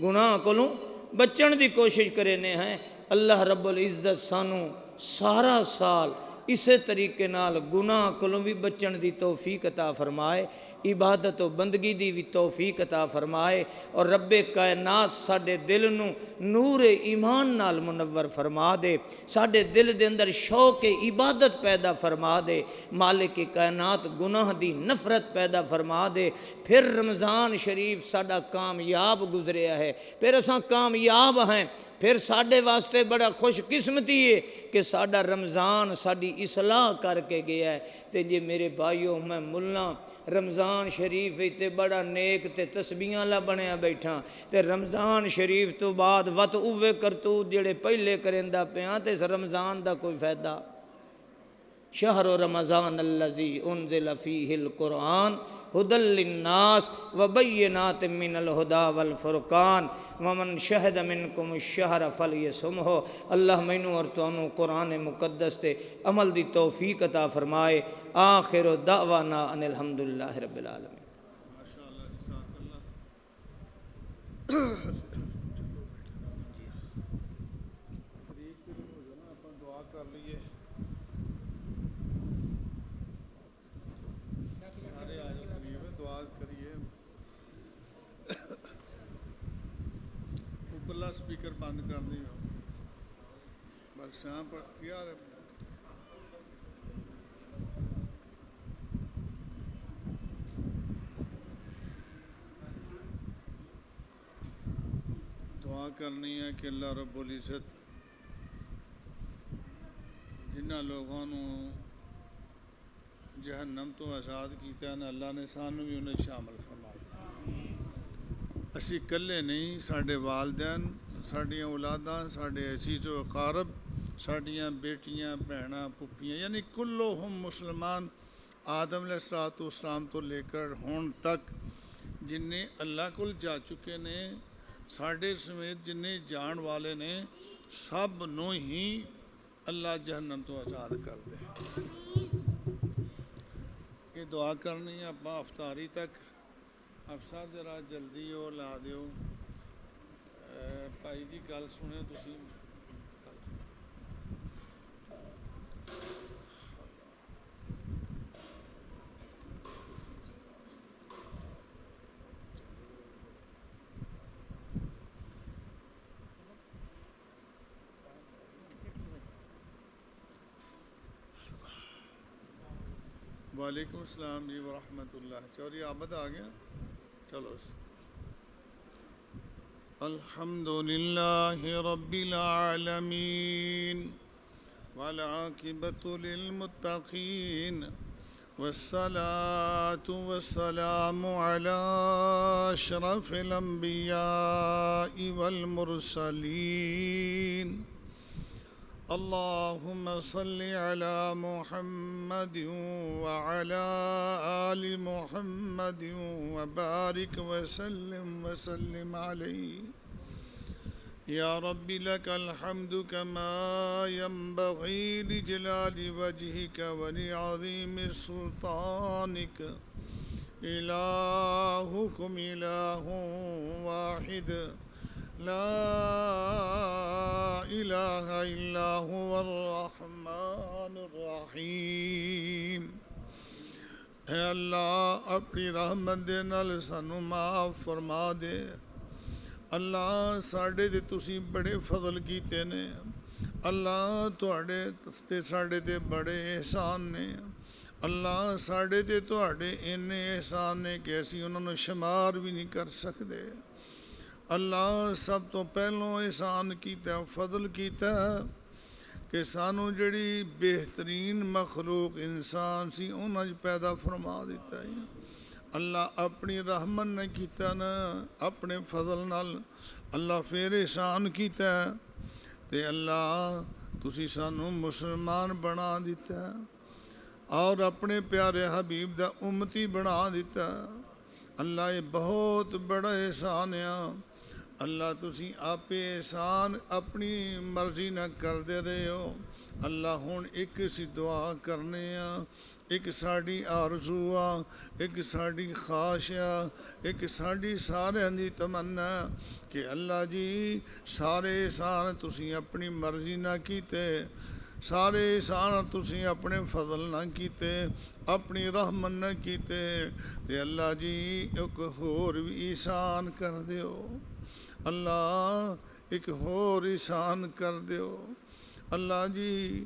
گناہ کولوں بچن دی کوشش کرنے ہیں۔ اللہ رب العزت سانوں سارا سال اسے طریقے نال گناہ کولوں بھی بچن دی توفیق عطا فرمائے، عبادت و بندگی دی بھی توفیق عطا فرمائے، اور رب کائنات ساڈے دل نو نور ایمان نال منور فرما دے، ساڈے دل دے اندر شوق عبادت پیدا فرما دے، مالک کائنات گناہ دی نفرت پیدا فرما دے، پھر رمضان شریف ساڈا کامیاب گزریا ہے، پھر اساں کامیاب ہیں، پھر ساڈے واسطے بڑا خوش قسمتی ہے کہ ساڈا رمضان ساڈی اصلاح کر کے گیا ہے۔ تے جے میرے بھائیوں میں ملنا رمضان شریف تے بڑا نیک تے تسبیحاں لا بنیا بیٹھا، تے رمضان شریف تو بعد وت اوے کرتوت جڑے پہلے کریندا پیاں تے رمضان دا کوئی فائدہ۔ شہر رمضان الذی انزل فیہ القرآن ھدی للناس وبینات من الہدی والفرقان ومن شہد منکم الشہر فلیصمہ۔ اللہ مینوں اور تانوں قرآن مقدس تے عمل دی توفیق عطا فرمائے۔ آخر دعوانا ان الحمدللہ رب العالمین۔ ماشاءاللہ جزاک اللہ۔ قریب ہو جانا اپنا دعا کر لیے، سارے آ جاؤ قریب دعا کریے۔ اوپرلا سپیکر بند کر دی بس یہاں پر یار دعا کرنی ہے کہ اللہ رب العزت جنہ لوگوں جہنم تو آزاد کیتا ہے نا اللہ نے سانوں بھی انہیں شامل فرما دیا۔ اسی کلے نہیں، ساڈے والدین، ساڈیاں اولاداں، ساڈے عزیز و اقارب، ساڈیاں بیٹیاں بہناں پھپھیاں، یعنی کلہم مسلمان آدم علیہ السلام تو لے کر ہون تک جنہیں اللہ کول جا چکے نے، ساڈے سمیت جنہیں جان والے نے، سب نو ہی اللہ جہنم تو آزاد کر دے۔ یہ دعا کرنی ہے اپنا افطاری تک۔ اب صاحب ذرا جلدی ہو لا دیو بھائی جی گل سنے تسی۔ وعلیکم السلام جی ورحمۃ اللہ. چوری عابد آ گیا. چلو. الحمد للہ رب العالمین والعاقبۃ للمتقین والصلاة والسلام على أشرف الأنبياء والمرسلين. اللهم صل على محمد وعلى آل محمد وبارك وسلم عليه. يا رب لك الحمد كما ينبغي لجلال وجهك ولعظيم سلطانك. إلهكم إله واحد لا إله إلا هو الرحمن الرحيم. اے اللہ اپنی رحمت دے نال سانو معاف فرما دے. اللہ ساڈے تے تسی بڑے فضل کیتے نے. اللہ تواڈے تے ساڈے تے بڑے احسان نے. اللہ ساڈے تے تواڈے اینے احسان نے کہ اسی انہاں نوں شمار بھی نہیں کر سکدے. اللہ سب تو پہلوں احسان کیتا فضل کیتا کہ سانو جڑی بہترین مخلوق انسان سی انہاں پیدا فرما دیتا ہے. اللہ اپنی رحمت نے کیتا نا اپنے فضل نال. اللہ پھر احسان کیتا تے اللہ تسی سانو مسلمان بنا دیتا اور اپنے پیارے حبیب دا امتی بنا دیتا. اللہ یہ بہت بڑا احسان ہے. اللہ تسی آپ احسان اپنی مرضی نہ کر دے رہے ہو. اللہ ہن ایک سی دعا کرنے ایک ساڑی آرزو ایک ساڑی خواہش ایک ساڑی سارے دی تمنا کہ اللہ جی سارے احسان تسی اپنی مرضی نہ کیتے. سارے احسان تسی اپنے فضل نہ کیتے اپنی رحمت نہ کیتے تے اللہ جی ایک ہور بھی احسان کر دیو. اللہ ایک ہور احسان کر دیو. اللہ جی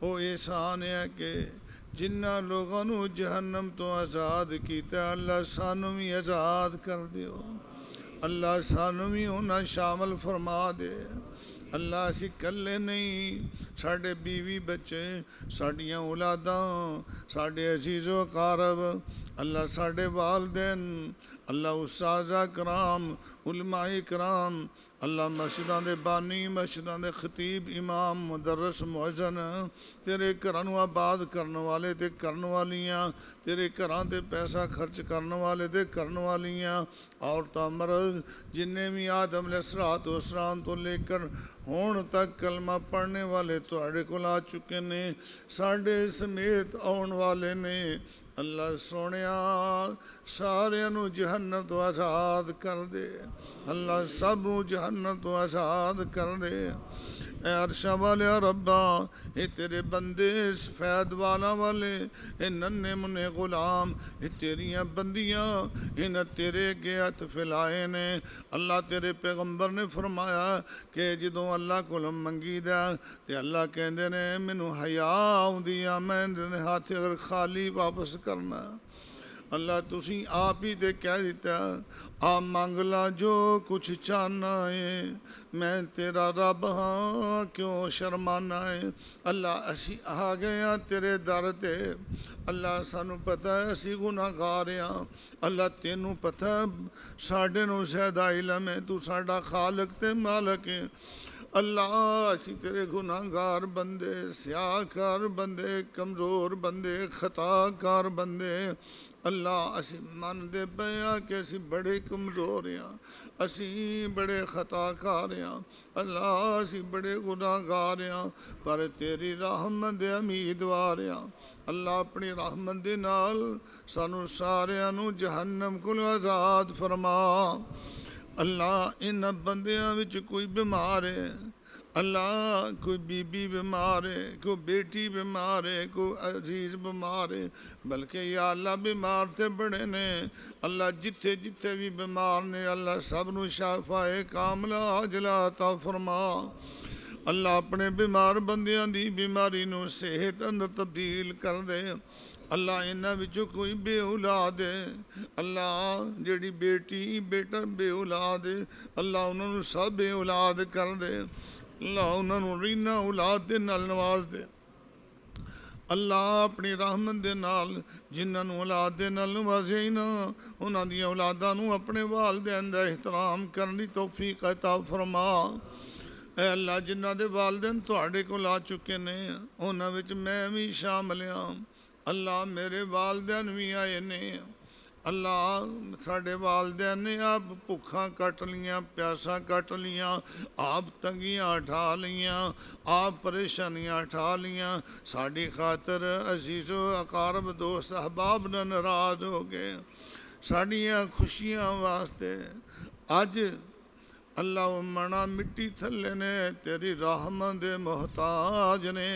وہ احسان ہے کہ جنہ لوگوں نو جہنم تو آزاد کیتا اللہ سانو بھی آزاد کر دیو. اللہ سانو بھی انہاں شامل فرما دے. اللہ اسی کلے نہیں ساڈے بیوی بچے ساڈیاں اولاداں ساڈے عزیز و اقارب اللہ ساڈے والدین اللہ اساتذہ کرام علماء کرام اللہ مسجداں دے بانی مسجداں دے خطیب امام مدرس مؤذن تیرے گھراں نوں آباد کرن والے تے کرن والیاں تیرے گھراں تے پیسہ خرچ کرن والے تے کرن والیاں عورتاں مرد جننے بھی آدم علیہ السلام تو لے کر ہون تک کلمہ پڑھنے والے تواڈے کول آ چکے نے ساڈے سمیت آن والے نے. اللہ سونیا سارے نو جہنم تو آزاد کر دے. اللہ سب جہنم تو آزاد کر دے. اے عرشہ والے ربا اے تیرے بندے سفید والا والے اے ننے منے غلام اے تیریاں بندیاں انہیں تیرے اگے ہاتھ پھیلائے نے. اللہ تیرے پیغمبر نے فرمایا کہ جدوں اللہ کو منگی دا تے اللہ کہندے نے مینوں حیا آؤندی میں ہاتھ اگر خالی واپس کرنا. اللہ تسی آپ ہی تے کہہ دیتا آ مانگ لا جو کچھ چاہنا ہے میں تیرا رب ہاں کیوں شرمانا ہے. اللہ اسی آ گئے ہاں تیرے در تے. اللہ سانو پتہ ہے اسی گناہگار ہاں. اللہ تینوں پتہ ساڈے نوں زیادہ علم ہے تو ساڈا خالق تے مالک ہے. اللہ اسی تیرے گناہگار بندے سیاہ کار بندے کمزور بندے خطا کار بندے. اللہ اسی من دے پیا کہ اسی بڑے کمزور ہاں اسی بڑے خطا کار ہاں. اللہ اسی بڑے گناہگار ہاں پر تیری رحمت دے امیدوار ہاں. اللہ اپنی رحمت دے نال سانو ساریاں نو جہنم کو آزاد فرما. اللہ ان بندیاں وچ کوئی بیمار ہے اللہ کوئی بی بی بیمار ہے کوئی بیٹی بیمار ہے کوئی عزیز بیمار ہے بلکہ یا اللہ بیمار تے بڑے نے. اللہ جتھے جتھے بھی بیمار نے اللہ سب نو شفا کاملہ عاجلہ عطا فرما. اللہ اپنے بیمار بندیاں دی بیماری نو صحت اندر تبدیل کر دے. اللہ انہاں وچوں کوئی بے اولاد ہے اللہ جڑی بیٹی بیٹا بے اولاد ہے اللہ انہاں نوں سب بے اولاد کر دے اللہ انہاں نوں رینا اولاد دے نال نواز دے اللہ اپنی رحمت دے نال جنہاں نوں اولاد دے نال نوازے نا انہاں دیاں اولاداں نوں اپنے والدین دا احترام کرن دی توفیق عطا فرما اے اللہ جنہاں دے والدین تواڈے کول آ چکے نے انہاں وچ میں بھی شامل ہاں اللہ میرے والدین بھی آئے نے اللہ ساڈے والدین نے آپ بھکھاں کٹ لیاں پیاساں کٹ لیاں آپ تنگیاں اٹھا لیاں آپ پریشانیاں اٹھا لیاں ساڈی خاطر عزیز و اقارب دوست احباب نہ ناراض ہو گئے ساڈیاں خوشیاں واسطے اج اللہ وہ منا مٹی تھلے نے تیری رحمت دے محتاج نے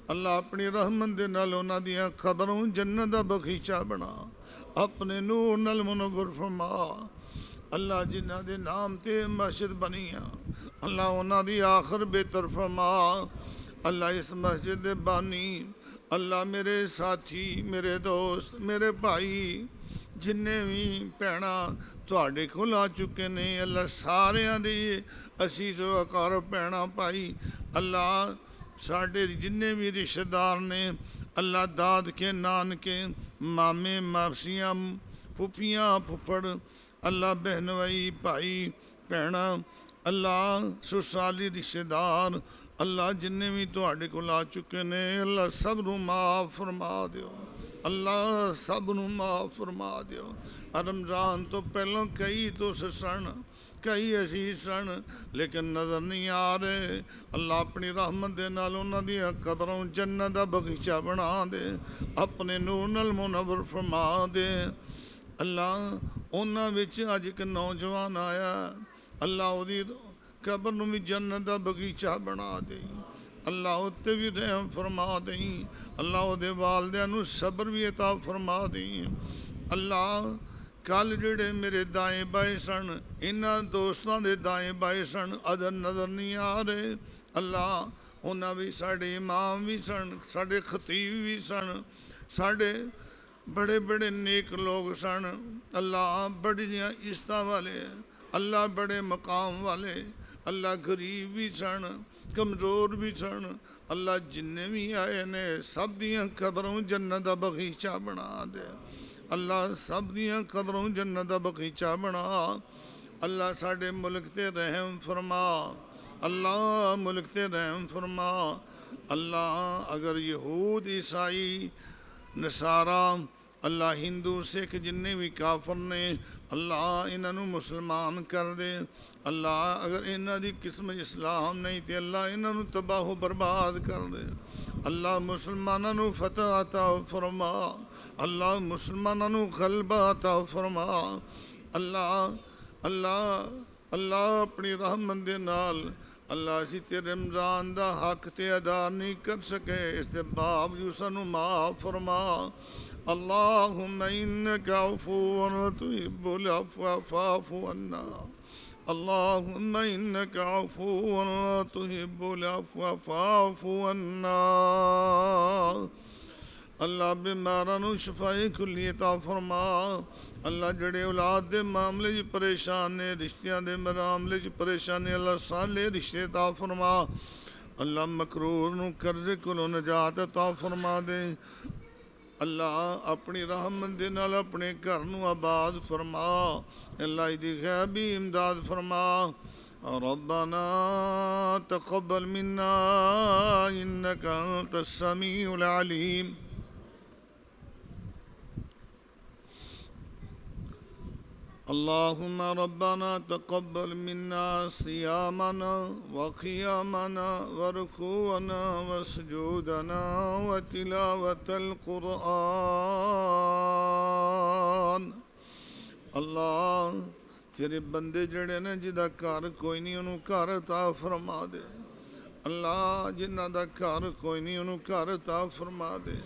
اللہ اپنی رحمت دے نال انہاں دیاں قبروں جنت دا بغیچہ بنا اپنے نور نال منور فرما اللہ جنہاں دے نام تے مسجد بنیاں اللہ انہاں دی آخر بہتر فرما اللہ اس مسجد دے بانی اللہ میرے ساتھی میرے دوست میرے بھائی جننے بھی بھیڑاں تواڈے کول آ چکے نے اللہ ساریاں دی عزیز و اقارب بھیڑاں بھائی اللہ ساڈے جننے بھی رشتہ دار نے اللہ داد کے نان کے مامے ماسیاں پھوپھیاں پھپھڑ اللہ بہنوئی بھائی بھیڑاں اللہ سسرالی رشتہ دار اللہ جننے بھی تواڈے کول آ چکے نے اللہ سب نوں معاف فرما دیو اللہ سب نوں معاف فرما دیو رمضان تو پہلوں کئی تو سن کئی عزیز سن لیکن نظر نہیں آ رہے اللہ اپنی رحمت دے نال انہاں دیاں قبروں جنت دا بغیچہ بنا دے اپنے نور نال منور فرما دے اللہ انہاں وچ اج ایک نوجوان آیا اللہ اودی قبر نوں بھی جنت دا بغیچہ بنا دے اللہ اُتے بھی رحم فرما دیں اللہ او دے والدیاں نوں صبر بھی عطا فرما دیں اللہ کل جڑے میرے دائیں بائیں سن انہاں دوستاں دے دائیں بائیں سن ادھر نظر نہیں آ رہے اللہ انہاں بھی ساڈے امام بھی سن ساڈے خطیب بھی سن ساڈے بڑے بڑے نیک لوگ سن اللہ بڑیاں عزتاں والے اللہ بڑے مقام والے اللہ غریب بھی سن کمزور بھی سن اللہ جننے بھی آئے نے سب دیاں قبروں جنت دا بغیچہ بنا دے اللہ سب دیاں قبروں جنت دا بغیچہ بنا اللہ ساڈے ملک تے رحم فرما اللہ ملک تے رحم فرما اللہ اگر یہود عیسائی نصارہ اللہ ہندو سکھ جننے بھی کافر نے اللہ انہاں نوں مسلمان کر دے اللہ اگر انہاں دی قسم اسلام نہیں تے اللہ انہاں نوں تباہ و برباد کر دے اللہ مسلماناں نوں فتح عطا فرما اللہ مسلماناں نوں غلبہ عطا فرما اللہ اللہ اللہ اپنی رحمت دے نال اللہ اسی تے رمضان دا حق تے ادا نہیں کر سکے اس دے باوجود سانوں معاف فرما اللہم انکا عفو تحب العفو فاعف عنا اللہم انکا عفو تحب العفو فاعف عنا اللہ بیماراں نوں شفائے کلی عطا فرما اللہ جڑے اولاد دے معاملے چ پریشان نے رشتیاں دے معاملے چ پریشان نے اللہ صالح رشتے عطا فرما اللہ مکروہ نوں قرضے کولوں نجات عطا فرما دے اللہ اپنی رحمت دے نال اپنے گھر نوں آباد فرما اللہ دی غیبی امداد فرما ربنا تقبل منا انك انت السميع العليم اللهم ربنا تقبل منا صيامنا وقيامنا وركوعنا وسجودنا وتلاوة القرآن اللہ تیرے بندے جڑے نے جدا گھر کوئی نہیں انہوں گھر عطا فرما دے اللہ جنہ دا گھر کوئی نہیں انہوں گھر عطا فرما دے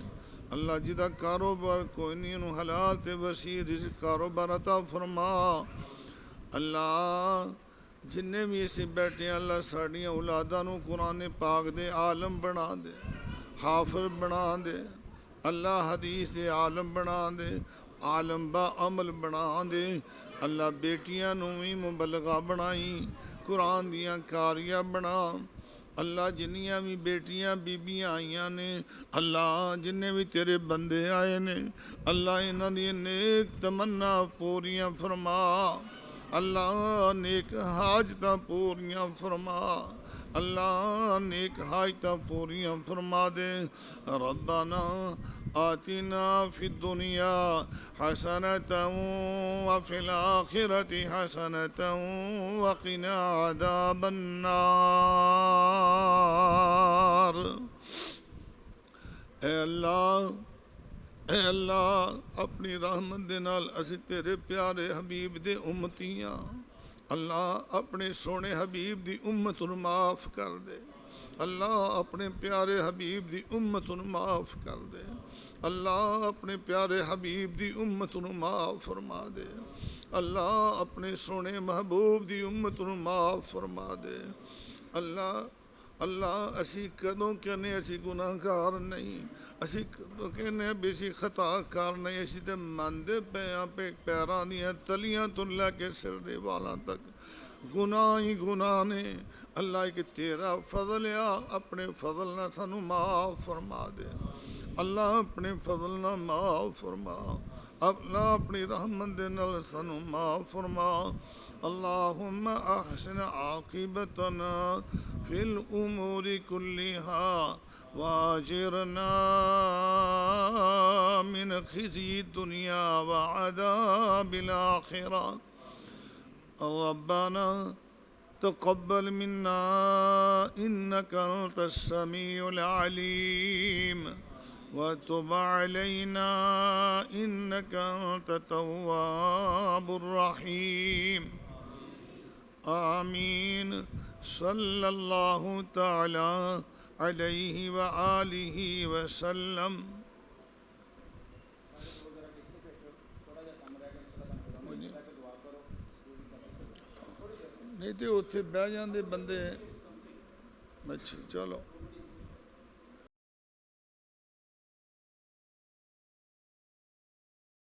اللہ جدا کاروبار کوئی نہیں انہوں حلال تے وسیع رزق کاروبار عطا فرما اللہ جننے بھی اسے بیٹھے اللہ ساڑیاں اولاداں نوں قرآن پاک دے عالم بنا دے حافظ بنا دے اللہ حدیث دے عالم بنا دے، عالم با عمل بنا دے۔ اللہ بیٹیاں نوں بھی مبلغہ بنائی، قرآن دیاں کاریاں بنا۔ اللہ جنیاں بھی بیٹیاں بیبیاں آئیاں نے، اللہ جنہیں بھی تیرے بندے آئے نے، اللہ انہاں دی نیک تمنا پوریاں فرما، اللہ نیک حاجتاں پوریاں فرما، اللہ نیک حاجتاں پوریاں فرما دے۔ ربنا آتنا فی الدنیا حسنة وفی الآخرة حسنة وقنا عذاب النار۔ اے اللہ اپنی رحمت دے نال اسی تیرے پیارے حبیب دے امتیاں، اللہ اپنے سونے حبیب دی امت نوں معاف کر دے، اللہ اپنے پیارے حبیب دی امت نوں معاف کر دے، اللہ اپنے پیارے حبیب دی امت نوں معاف فرما دے، اللہ اپنے سونے محبوب دی امت نوں معاف فرما دے۔ اللہ اسی کدوں کہنے اسی گناہ گار نہیں، اسی کدوں کہنے بیسی خطا کار نہیں، اسی تے مندے پیاں پہ پیراں دیاں تلیاں تو لے کے سر دے والاں تک گناہ ہی گناہ نے۔ اللہ کہ تیرا فضل ہے، اپنے فضل نہ سانو معاف فرما دے، اللہ اپنے فضل نہ معاف فرما، اللہ اپنی رحمت دے نال سانو معاف فرما۔ اللہم احسن عاقبتنا فی الامور کلہا واجرنا من خزی الدنیا وعذاب الآخرہ۔ ربنا تقبل منا إنك أنت السميع العليم وتب علينا إنك أنت التواب الرحيم آمين۔ صلى الله تعالى عليه وآله وسلم۔ نہیں تو اتنے بہ جاندے بندے، اچھا چلو۔